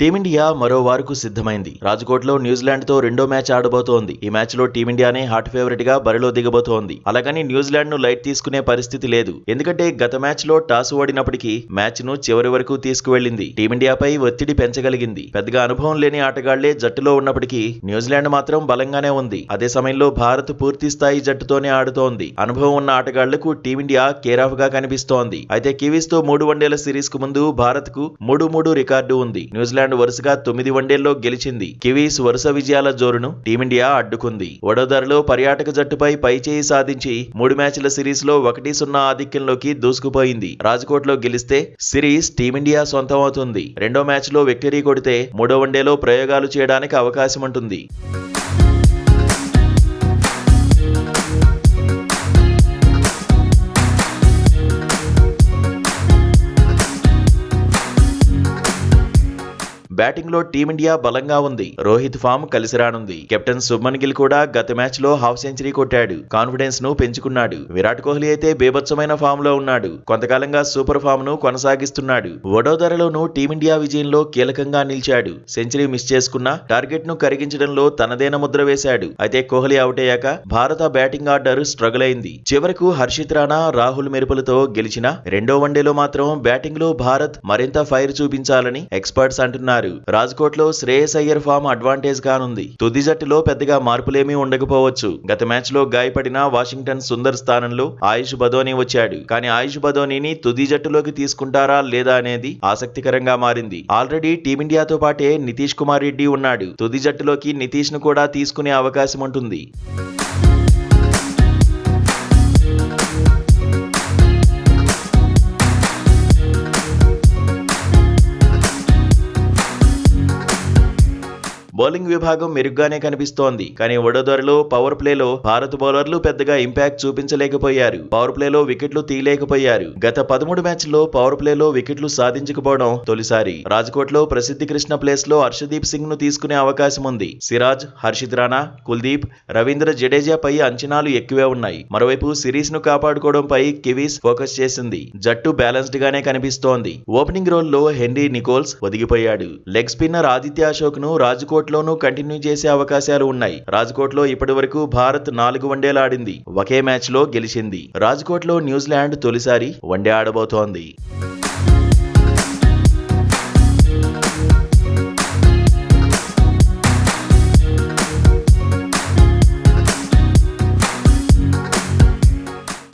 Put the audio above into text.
Team India మరో వారకు సిద్ధమైంది. రాజ్కోట్లో New Zealand తో రెండో మ్యాచ్ ఆడబోతోంది. ఈ మ్యాచ్ లో టీమిండియానే హాట్ ఫేవరెట్ గా బరిలో దిగబోతోంది. అలాగని న్యూజిలాండ్ ను లైట్ తీసుకునే పరిస్థితి లేదు. ఎందుకంటే గత మ్యాచ్ లో టాస్ ఓడినప్పటికీ మ్యాచ్ ను చివరి వరకు తీసుకువెళ్లింది. టీమిండియాపై ఒత్తిడి పెంచగలిగింది. పెద్దగా అనుభవం లేని ఆటగాళ్లే జట్టులో ఉన్నప్పటికీ న్యూజిలాండ్ మాత్రం బలంగానే ఉంది. అదే సమయంలో భారత్ పూర్తి స్థాయి జట్టుతోనే ఆడుతోంది. అనుభవం ఉన్న ఆటగాళ్లకు టీమిండియా కేరాఫ్ గా కనిపిస్తోంది. అయితే కివీస్ తో 3 వన్డేల సిరీస్ కు ముందు భారత్ కు 3-3 రికార్డు ఉంది. న్యూజిలాండ్ వరుసగా 9 వన్డేల్లో గెలిచింది. కివీస్ వరుస విజయాల జోరును టీమిండియా అడ్డుకుంది. వడోదరలో పర్యాటక జట్టుపై పైచేయి సాధించి 3 మ్యాచ్ల సిరీస్ లో 1-0 ఆధిక్యంలోకి దూసుకుపోయింది. రాజ్కోట్లో గెలిస్తే సిరీస్ టీమిండియా సొంతం అవుతుంది. రెండో మ్యాచ్ లో విక్టరీ కొడితే మూడో వన్డేలో ప్రయోగాలు చేయడానికి అవకాశం ఉంటుంది. బ్యాటింగ్ లో టీమిండియా బలంగా ఉంది. రోహిత్ ఫామ్ కలిసి రానుంది. కెప్టెన్ శుభ్మన్ గిల్ కూడా గత మ్యాచ్ లో హాఫ్ సెంచరీ కొట్టాడు. కాన్ఫిడెన్స్ ను పెంచుకున్నాడు. విరాట్ కోహ్లీ అయితే బేభత్సమైన ఫామ్ లో ఉన్నాడు. కొంతకాలంగా సూపర్ ఫామ్ ను కొనసాగిస్తున్నాడు. వడోదరలోనూ టీమిండియా విజయంలో కీలకంగా నిలిచాడు. సెంచరీ మిస్ చేసుకున్నా టార్గెట్ ను కరిగించడంలో తనదైన ముద్ర వేశాడు. అయితే కోహ్లీ అవుట్ అయ్యాక భారత బ్యాటింగ్ ఆర్డర్ స్ట్రగుల్ అయింది. చివరకు హర్షిత్ రాణా, రాహుల్ మెరుపులతో గెలిచిన రెండో వన్డేలో మాత్రం బ్యాటింగ్ లో భారత్ మరింత ఫైర్ చూపించాలని ఎక్స్పర్ట్స్ అంటున్నారు. రాజ్కోట్లో శ్రేయస్ అయ్యర్ ఫామ్ అడ్వాంటేజ్ కానుంది. తుది జట్టులో పెద్దగా మార్పులేమీ ఉండకపోవచ్చు. గత మ్యాచ్ లో గాయపడిన వాషింగ్టన్ సుందర్ స్థానంలో ఆయుష్ బదోని వచ్చాడు. కానీ ఆయుష్ బదోనిని తుది జట్టులోకి తీసుకుంటారా లేదా అనేది ఆసక్తికరంగా మారింది. ఆల్రెడీ టీమిండియాతో పాటే నితీష్ కుమార్ రెడ్డి ఉన్నాడు. తుది జట్టులోకి నితీష్ ను కూడా తీసుకునే అవకాశం ఉంటుంది. బౌలింగ్ విభాగం మెరుగ్గానే కనిపిస్తోంది. కానీ వడోదరలో పవర్ ప్లేలో భారత బౌలర్లు పెద్దగా ఇంపాక్ట్ చూపించలేకపోయారు. పవర్ ప్లేలో వికెట్లు తీయలేకపోయారు. గత 13 మ్యాచ్ల్లో పవర్ ప్లేలో వికెట్లు సాధించకపోవడం తొలిసారి. రాజ్కోట్లో ప్రసిద్ధి కృష్ణ ప్లేస్ లో హర్షదీప్ సింగ్ ను తీసుకునే అవకాశం ఉంది. సిరాజ్, హర్షిత్ రాణా, కుల్దీప్, రవీంద్ర జడేజాపై అంచనాలు ఎక్కువే ఉన్నాయి. మరోవైపు సిరీస్ ను కాపాడుకోవడంపై కివీస్ ఫోకస్ చేసింది. జట్టు బ్యాలెన్స్డ్ గానే కనిపిస్తోంది. ఓపెనింగ్ రోల్ లో హెన్రీ నికోల్స్ ఒదిగిపోయాడు. లెగ్ స్పిన్నర్ ఆదిత్య అశోక్ ను రాజ్కోట్ లోనూ కంటిన్యూ చేసే అవకాశాలు ఉన్నాయి. రాజ్కోట్లో ఇప్పటి వరకు భారత్ 4 వన్డేలు ఆడింది. ఒకే మ్యాచ్ లో గెలిచింది. రాజ్కోట్లో న్యూజిలాండ్ తొలిసారి వన్డే ఆడబోతోంది.